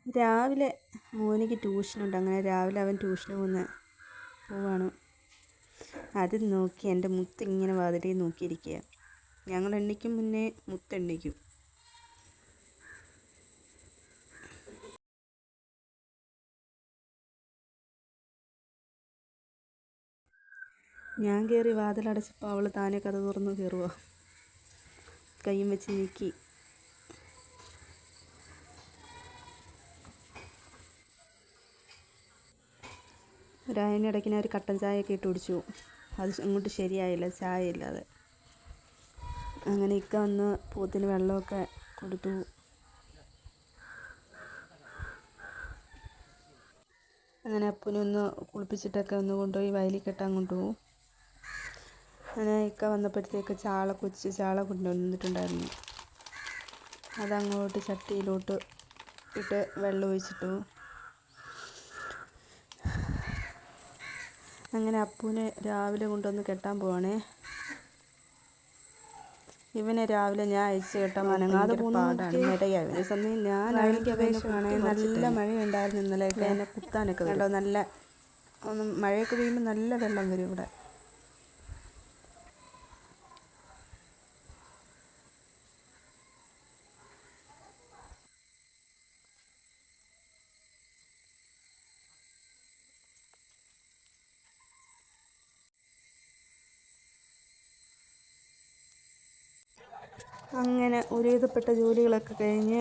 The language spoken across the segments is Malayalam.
രാവിലെ മോനിക്ക് ട്യൂഷനുണ്ട്. അങ്ങനെ രാവിലെ അവൻ ട്യൂഷന് പോവാണ്. അത് നോക്കി എൻ്റെ മുത്ത് ഇങ്ങനെ വാതിലിൽ നോക്കിയിരിക്കുക. ഞങ്ങൾ എണ്ണിക്കും മുന്നേ മുത്ത് എണ്ണിക്കും. ഞാൻ കയറി വാതിലടച്ചപ്പോൾ അവൾ താനെ കഥ തുറന്ന് കയറുക. കയ്യും വെച്ച് നീക്കി. അതിനിടയ്ക്ക് ഞാൻ ഒരു കട്ടൻ ചായയൊക്കെ ഇട്ട് കുടിച്ചു. അത് അങ്ങോട്ട് ശരിയായില്ല, ചായ ഇല്ലാതെ. അങ്ങനെ ഇക്ക വന്ന് പോത്തിന് വെള്ളമൊക്കെ കൊടുത്തു. അങ്ങനെ അപ്പൂനെ ഒന്ന് കുളിപ്പിച്ചിട്ടൊക്കെ ഒന്ന് കൊണ്ടുപോയി വയലിൽ കെട്ടാൻ കൊണ്ടുപോകും. അങ്ങനെ ഇക്ക വന്നപ്പോഴത്തേക്ക് കൊച്ചു ചാള കൊണ്ടുവന്നിട്ടുണ്ടായിരുന്നു. അതങ്ങോട്ട് ചട്ടിയിലോട്ട് ഇട്ട് വെള്ളം ഒഴിച്ചിട്ടു. അങ്ങനെ അപ്പൂനെ രാവിലെ കൊണ്ടുവന്ന് കെട്ടാൻ പോവാണേ. ഇവനെ രാവിലെ ഞാൻ അയച്ചു കെട്ടാൻ അനങ്ങാതെ പാടാണ്. ഇടയായി സമയം ഞാൻ അപേക്ഷയാണ്. നല്ല മഴയുണ്ടായിരുന്നു ഇന്നലെയൊക്കെ. എന്നെ കുത്താനൊക്കെ കണ്ടോ. നല്ല മഴയൊക്കെ പെയ്യുമ്പോൾ നല്ല വെള്ളം വരും ഇവിടെ. അങ്ങനെ ഒരുവിധപ്പെട്ട ജോലികളൊക്കെ കഴിഞ്ഞ്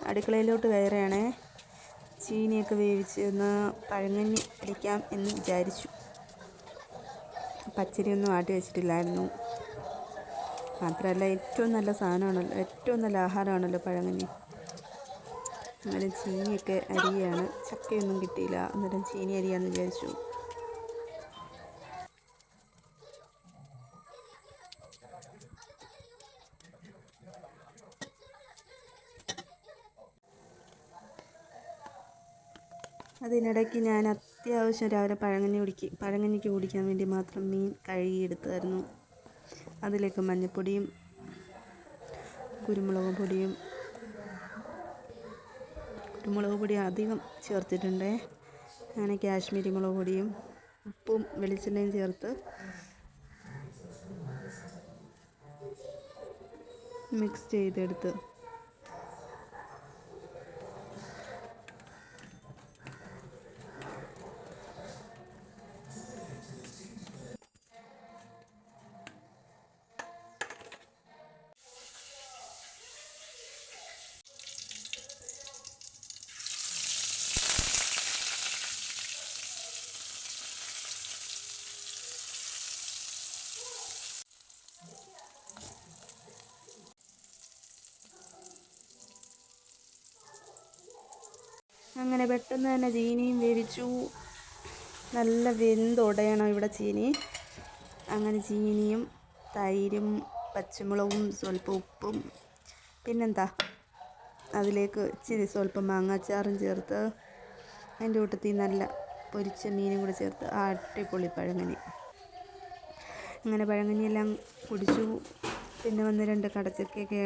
അടുക്കളയിലോട്ട് കയറുകയാണേ. ചീനിയൊക്കെ വേവിച്ച് ഒന്ന് പഴങ്കഞ്ഞി അടിക്കാം എന്ന് വിചാരിച്ചു. പച്ചരിയൊന്നും ആട്ടി വെച്ചിട്ടില്ലായിരുന്നു. മാത്രമല്ല ഏറ്റവും നല്ല സാധനമാണല്ലോ, ഏറ്റവും നല്ല ആഹാരമാണല്ലോ പഴങ്കഞ്ഞി. അന്നേരം ചീനിയൊക്കെ അരിയാണ്. ചക്കയൊന്നും കിട്ടിയില്ല. അന്നേരം ചീനി അരിയാന്ന് വിചാരിച്ചു. അതിനിടയ്ക്ക് ഞാൻ അത്യാവശ്യം രാവിലെ പഴങ്കഞ്ഞിക്ക് കുടിക്കാൻ വേണ്ടി മാത്രം മീൻ കഴുകിയെടുത്തായിരുന്നു. അതിലേക്ക് മഞ്ഞൾപ്പൊടിയും കുരുമുളക് പൊടി അധികം ചേർത്തിട്ടുണ്ട്. അങ്ങനെ കാശ്മീരി മുളക് പൊടിയും ഉപ്പും വെളിച്ചെണ്ണയും ചേർത്ത് മിക്സ് ചെയ്തെടുത്ത് അങ്ങനെ പെട്ടെന്ന് തന്നെ ചീനിയും വേവിച്ചു. നല്ല വെന്തുടയണം ഇവിടെ ചീനി. അങ്ങനെ ചീനിയും തൈരും പച്ചമുളകും സ്വല്പം ഉപ്പും പിന്നെന്താ അതിലേക്ക് സ്വല്പം മാങ്ങാച്ചാറും ചേർത്ത് അതിൻ്റെ കൂട്ടത്തിൽ നല്ല പൊരിച്ച മീനും കൂടെ ചേർത്ത് അടിപൊളി പഴങ്കഞ്ഞി. അങ്ങനെ പഴങ്കഞ്ഞിയെല്ലാം കുടിച്ചു. പിന്നെ വന്ന് 2 കടച്ചക്കയൊക്കെ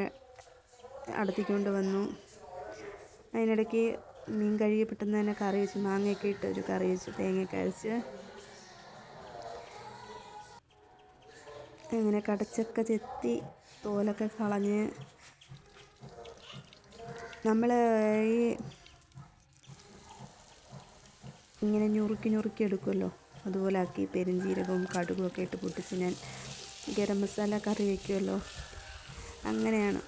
അടുത്തിക്കൊണ്ട് വന്നു. അതിനിടയ്ക്ക് മീൻ കഴുകി പെട്ടെന്ന് തന്നെ കറി വെച്ച്, മാങ്ങയൊക്കെ ഇട്ട് ഒരു കറി വെച്ച്, തേങ്ങയൊക്കെ അരച്ച്. അങ്ങനെ കടച്ചക്ക ചെത്തി തോലൊക്കെ കളഞ്ഞ് നമ്മൾ ഇങ്ങനെ ഞുറുക്കി എടുക്കുമല്ലോ, അതുപോലെ ആക്കി പെരുംജീരകവും കടുകും ഒക്കെ ഇട്ട് പൊട്ടിച്ച് ഞാൻ ഗരം മസാല കറി വയ്ക്കുമല്ലോ, അങ്ങനെയാണ്.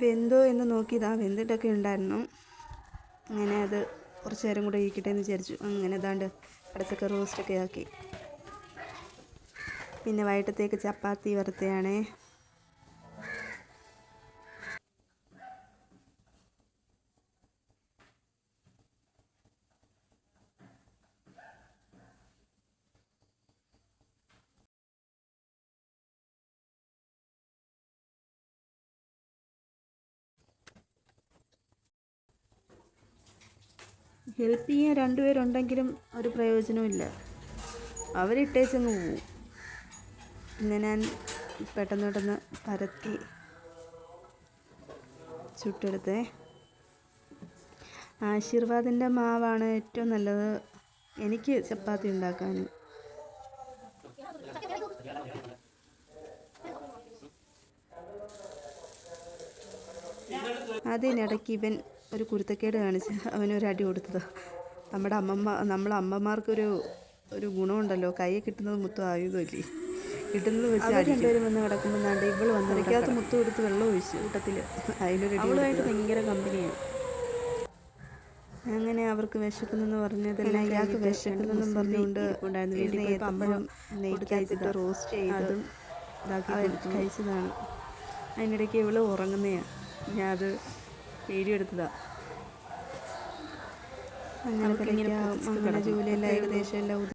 വെന്തോ എന്ന് നോക്കിയതാ, വെന്തിട്ടൊക്കെ ഉണ്ടായിരുന്നു. അങ്ങനെ അത് കുറച്ച് നേരം കൂടെ ഇരിക്കട്ടെ എന്ന് വിചാരിച്ചു. അങ്ങനെ ഏതാണ്ട് കടച്ചക്ക റോസ്റ്റൊക്കെ ആക്കി. പിന്നെ വൈകിട്ടത്തേക്ക് ചപ്പാത്തി വറുത്തയാണേ. ഹെൽപ്പ് ചെയ്യാൻ രണ്ടുപേരുണ്ടെങ്കിലും ഒരു പ്രയോജനമില്ല, അവരിട്ടേച്ചങ്ങ് പോവും. പിന്നെ ഞാൻ പെട്ടെന്ന് പരത്തി ചുട്ടെടുത്തേ. ആശീർവാദിൻ്റെ മാവാണ് ഏറ്റവും നല്ലത് എനിക്ക് ചപ്പാത്തി ഉണ്ടാക്കാൻ. അതിനിടയ്ക്ക് ഇവൻ ഒരു കുരുത്തക്കേട് കാണിച്ച് അവനൊരു അടി കൊടുത്തത്. നമ്മളെ അമ്മമാർക്കൊരു ഗുണമുണ്ടല്ലോ, കയ്യിൽ കിട്ടുന്നത് മൊത്തം ആയുധമില്ലേ, കിട്ടുന്നത് വെച്ച് രണ്ടുപേരും വന്ന് കിടക്കുമ്പോൾ നാണ്ട് ഇവള് വന്ന് അടിക്കാത്ത മുത്ത് കൊടുത്ത് വെള്ളം ഒഴിച്ചു കൂട്ടത്തിൽ. അതിനൊരു അവളുമായിട്ട് ഭയങ്കര കമ്പനിയാണ്. അങ്ങനെ അവർക്ക് വിശക്കുന്നെന്ന് പറഞ്ഞതെല്ലാം ഇയാൾക്ക് വിശക്കുന്നെന്നും പറഞ്ഞുകൊണ്ട് അമ്പഴം നെയ്ക്കകത്തിട്ട് റോസ്റ്റ് ചെയ്ത് ഇതാക്കി കഴിച്ചതാണ്. അതിനിടയ്ക്ക് ഇവള് ഉറങ്ങുന്നതാണ്, ഞാൻ അത് വീഡിയോ എടുത്തതാണ്. അങ്ങനെ ജോലിയെല്ലാം ഏകദേശം എല്ലാം